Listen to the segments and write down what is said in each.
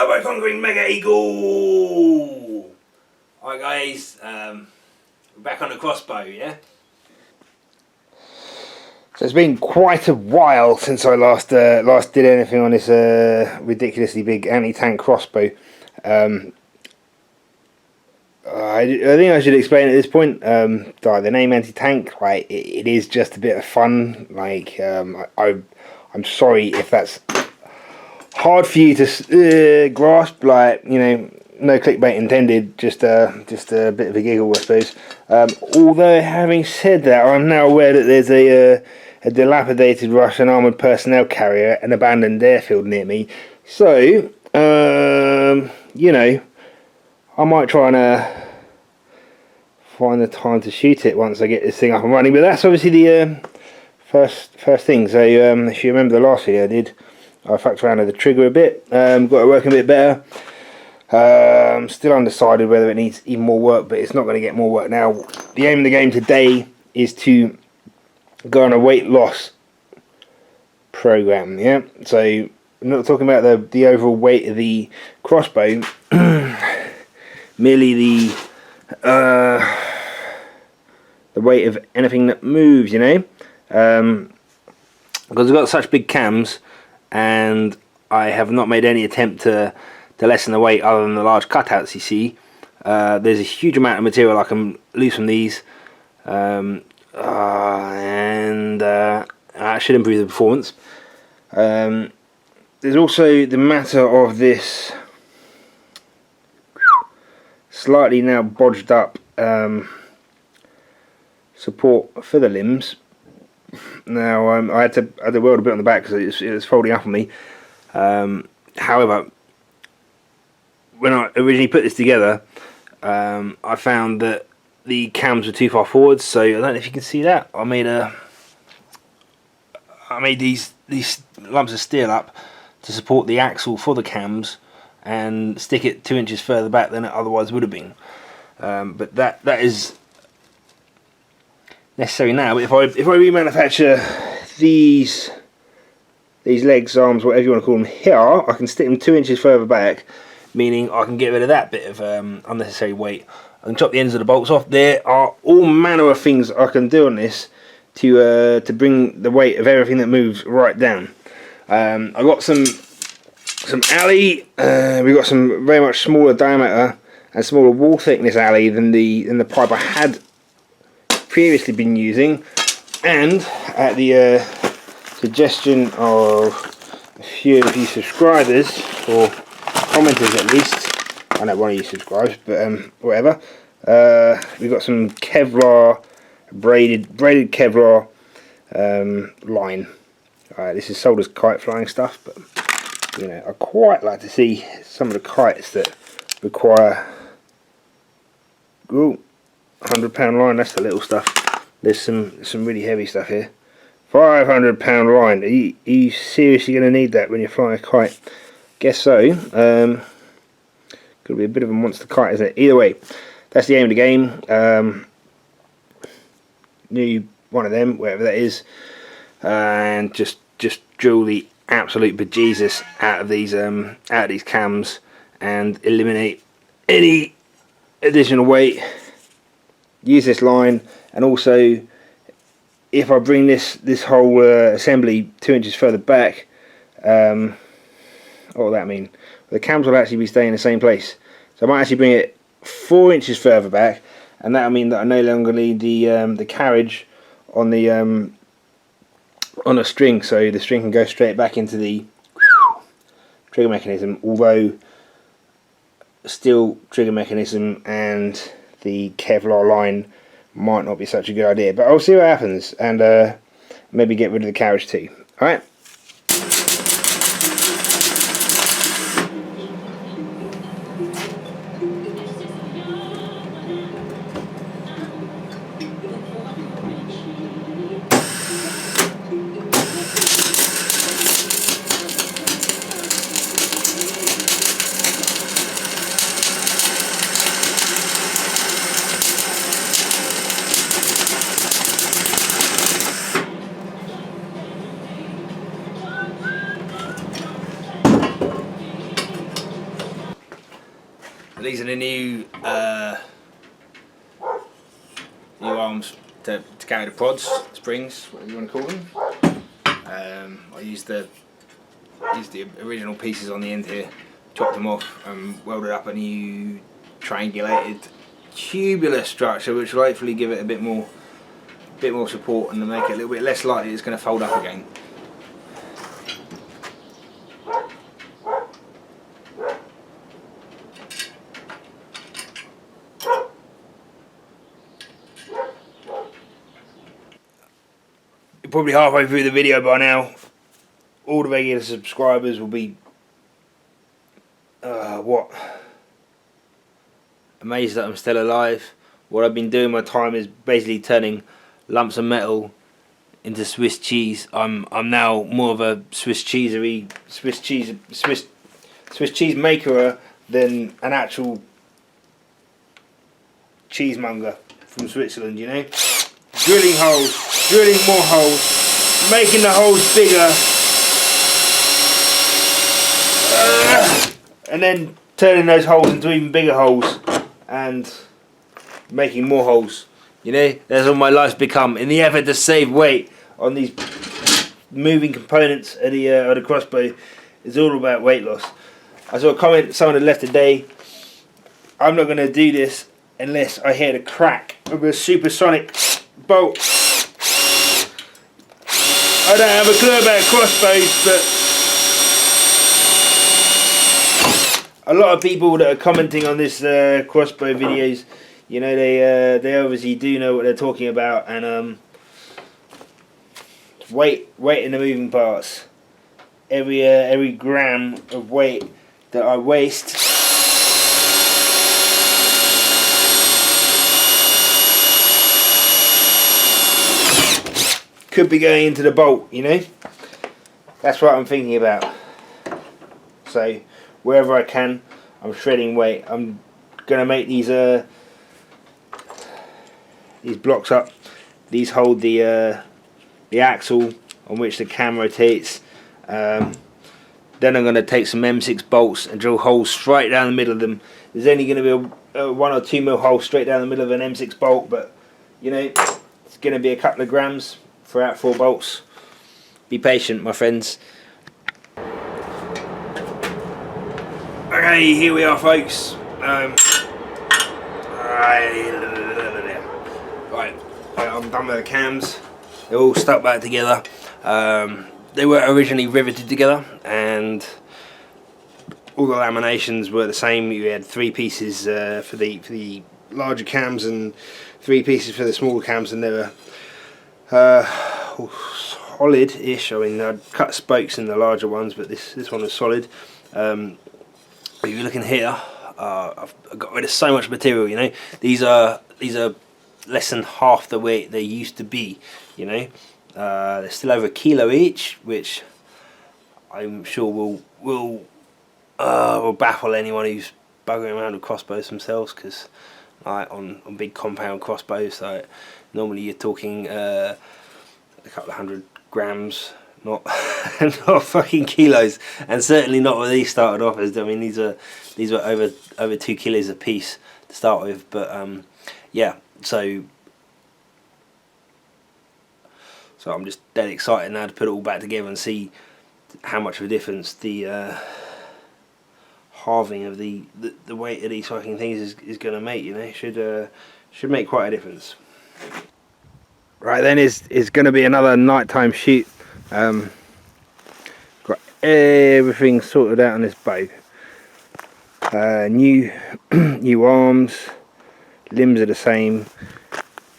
Turbo Conquering Mega Eagle! Alright guys, we're back on the crossbow, yeah? So it's been quite a while since I last did anything on this ridiculously big anti-tank crossbow. I think I should explain at this point. The name anti-tank, like it is just a bit of fun. Like I'm sorry if that's hard for you to grasp. Like, you know, no clickbait intended. Just a bit of a giggle, I suppose. Although having said that, I'm now aware that there's a dilapidated Russian armoured personnel carrier at an abandoned airfield near me. So, you know, I might try and find the time to shoot it once I get this thing up and running. But that's obviously the first thing. So, if you remember the last video I did, I fucked around with the trigger a bit, got it working a bit better. Still undecided whether it needs even more work, but it's not going to get more work now. The aim of the game today is to go on a weight loss program, yeah? So I'm not talking about the overall weight of the crossbow, merely the weight of anything that moves, you know? Because I've got such big cams, and I have not made any attempt to lessen the weight other than the large cutouts you see. There's a huge amount of material I can lose from these, and that should improve the performance. There's also the matter of this slightly now bodged up support for the limbs. Now I had to weld a bit on the back because it was folding up on me. However, when I originally put this together, I found that the cams were too far forwards. So I don't know if you can see that. I made these lumps of steel up to support the axle for the cams and stick it 2 inches further back than it otherwise would have been. But that is necessary now. But if I remanufacture these legs, arms, whatever you want to call them here, I can stick them 2 inches further back, meaning I can get rid of that bit of unnecessary weight. I can chop the ends of the bolts off. There are all manner of things I can do on this to bring the weight of everything that moves right down. I've got some alley. We've got some very much smaller diameter and smaller wall thickness alley than the pipe I had previously been using, and at the suggestion of a few of you subscribers, or commenters at least. I know one of you subscribes, but whatever. We've got some kevlar, braided kevlar line. This is sold as kite flying stuff, but you know, I quite like to see some of the kites that require 100-pound line. That's the little stuff. There's some really heavy stuff here. 500-pound line. Are you seriously going to need that when you're flying a kite? Guess so. Could be a bit of a monster kite, isn't it? Either way, that's the aim of the game. New one of them, whatever that is, and just drill the absolute bejesus out of these cams and eliminate any additional weight. Use this line, and also if I bring this whole assembly 2 inches further back, what will that mean? The cams will actually be staying in the same place. So I might actually bring it 4 inches further back, and that will mean that I no longer need the carriage on the string, so the string can go straight back into the trigger mechanism. Although still trigger mechanism and the Kevlar line might not be such a good idea, but I'll see what happens, and maybe get rid of the carriage too. Alright. These are the new arms to carry the prods, springs, whatever you want to call them. I used the original pieces on the end here, chopped them off, and welded up a new triangulated tubular structure, which will hopefully give it a bit more support and make it a little bit less likely it's going to fold up again. You're probably halfway through the video by now. All the regular subscribers will be amazed that I'm still alive. What I've been doing my time is basically turning lumps of metal into Swiss cheese. I'm now more of a Swiss cheese maker than an actual cheesemonger from Switzerland, you know. Drilling holes, drilling more holes, making the holes bigger, and then turning those holes into even bigger holes and making more holes. You know, that's what my life's become. In the effort to save weight on these moving components of the crossbow, it's all about weight loss. I saw a comment someone had left today. I'm not going to do this unless I hear the crack of a supersonic bolt. I don't have a clue about crossbows, but a lot of people that are commenting on this crossbow videos, you know, they obviously do know what they're talking about, and weight in the moving parts. Every gram of weight that I waste could be going into the bolt, you know. That's what I'm thinking about. So wherever I can, I'm shredding weight. I'm gonna make these blocks up. These hold the axle on which the cam rotates. Then I'm going to take some M6 bolts and drill holes straight down the middle of them. There's only going to be a 1 or 2 mil hole straight down the middle of an M6 bolt, but you know, it's going to be a couple of grams throughout 4 bolts. Be patient, my friends. Okay, here we are, folks. Right, I'm done with the cams. They're all stuck back together. They were originally riveted together, and all the laminations were the same. You had 3 pieces for the larger cams and 3 pieces for the smaller cams, and they were solid-ish. I mean, I'd cut spokes in the larger ones, but this one was solid. If you're looking here, I've got rid of so much material. You know, these are less than half the weight they used to be. You know. They're still over 1 kilo each, which I'm sure will baffle anyone who's buggering around with crossbows themselves, because like on big compound crossbows, like normally you're talking a couple of 100 grams, not not fucking kilos, and certainly not what these started off as. I mean, these were over 2 kilos a piece to start with, but yeah, so I'm just dead excited now to put it all back together and see how much of a difference the halving of the weight of these fucking things is going to make. You know, should make quite a difference. Right then, is going to be another nighttime shoot. Got everything sorted out on this bow. New arms, limbs are the same.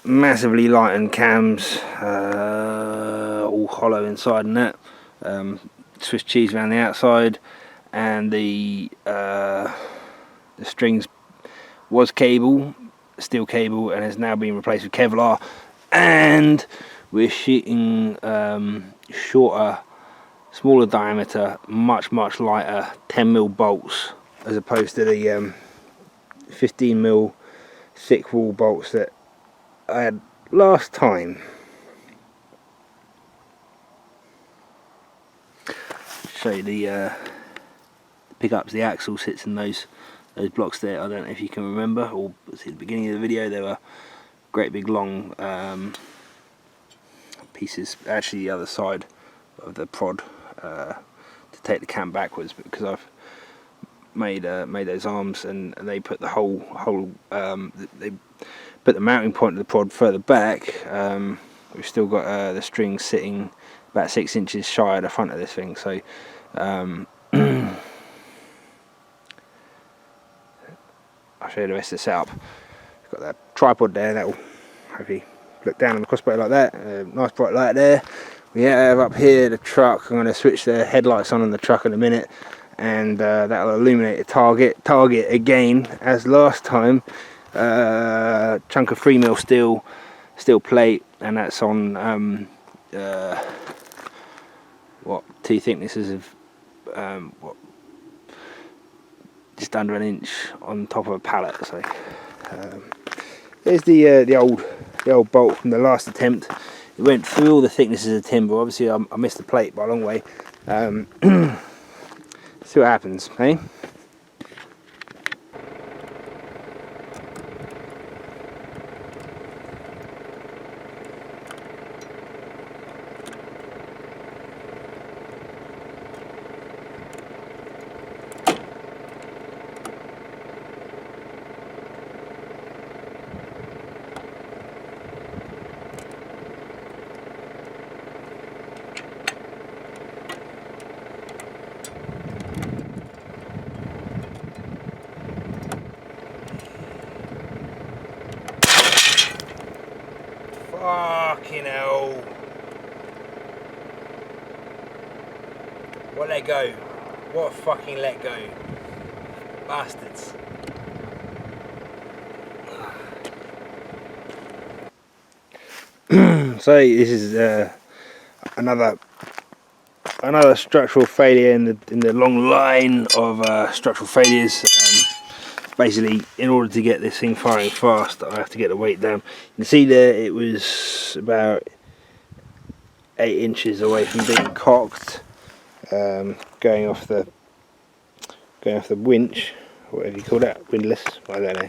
Massively lightened cams, all hollow inside and that. Swiss cheese around the outside, and the strings was steel cable, and has now been replaced with kevlar. And we're shooting shorter, smaller diameter, much lighter 10mm bolts, as opposed to the 15mm thick wall bolts that I had last time. Show you the pickups. The axle sits in those those blocks there, I don't know if you can remember, or see the beginning of the video, they were great big long pieces, actually the other side of the prod, to take the cam backwards, because I've made those arms, and they put the they put the mounting point of the prod further back. We've still got the string sitting about 6 inches shy of the front of this thing, so I'll show you the rest of the setup. Got that tripod there, that'll hopefully look down on the crossbow like that. Nice bright light there. We have up here the truck. I'm going to switch the headlights on the truck in a minute, and that'll illuminate the target again as last time. Chunk of 3mm steel plate, and that's on what, 2 thicknesses of what, just under 1 inch on top of a pallet. So there's the old bolt from the last attempt. It went through all the thicknesses of timber. Obviously I missed the plate by a long way. See what happens, eh? Fucking hell. What let go? What fucking let go? Bastards. So this is another structural failure in the long line of structural failures. Basically, in order to get this thing firing fast, I have to get the weight down. You can see there it was about 8 inches away from being cocked, going off the winch, or whatever you call that, windlass, I don't know.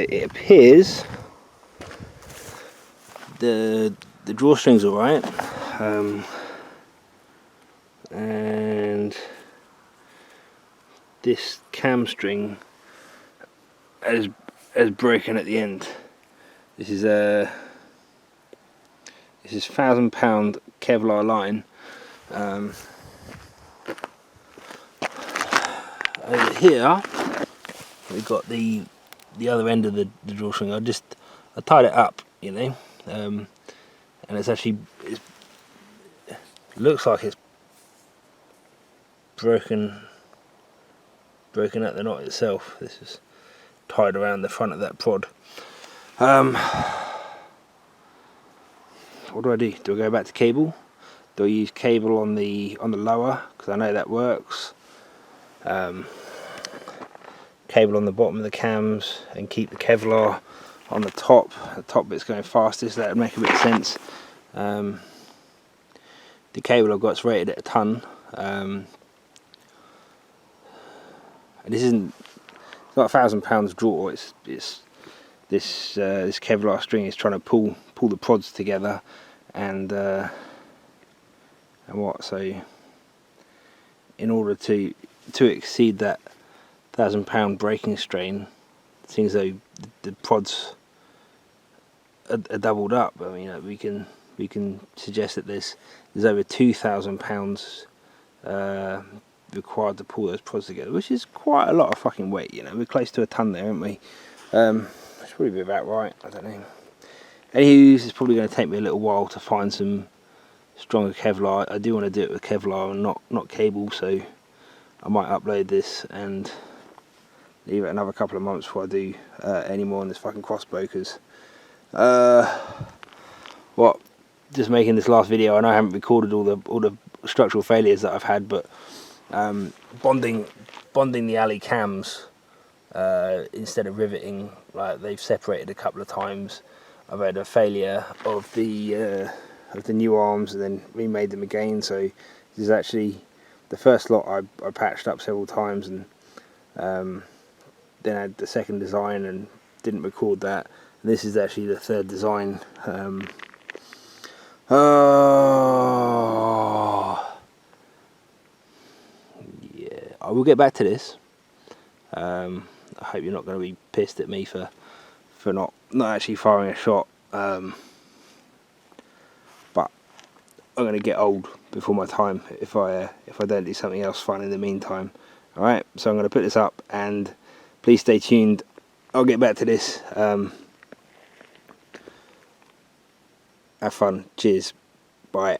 It appears the drawstring's alright, and this cam string has broken at the end. This is 1,000-pound Kevlar line. Over here we've got the other end of the drawstring. I tied it up, you know, and it's actually, it looks like it's broken at the knot itself. This is tied around the front of that prod. What do? Do I go back to cable? Do I use cable on the lower, because I know that works? Cable on the bottom of the cams and keep the Kevlar on the top. The top bit's going fastest. That would make a bit of sense. The cable I've got is rated at a ton. This isn't, it's not 1,000 pounds draw. It's this Kevlar string is trying to pull the prods together, and what, so in order to exceed that 1,000-pound braking strain, it seems though the prods are doubled up. I mean, we can suggest that there's over 2,000 pounds required to pull those prods together, which is quite a lot of fucking weight. You know, we're close to a ton there, aren't we? It's probably be about right. I don't know. Anywho, it's probably going to take me a little while to find some stronger Kevlar. I do want to do it with Kevlar and not cable, so I might upload this and leave it another couple of months before I do any more on this fucking crossbow, because just making this last video, I know I haven't recorded all the structural failures that I've had, but bonding the alley cams instead of riveting, like, they've separated a couple of times. I've had a failure of the new arms and then remade them again, so this is actually the first lot I patched up several times, and Then I had the second design and didn't record that. And this is actually the third design. Yeah, I will get back to this. I hope you're not going to be pissed at me for not actually firing a shot. But I'm going to get old before my time if I don't do something else fun in the meantime. All right, so I'm going to put this up, and please stay tuned. I'll get back to this. Have fun. Cheers. Bye.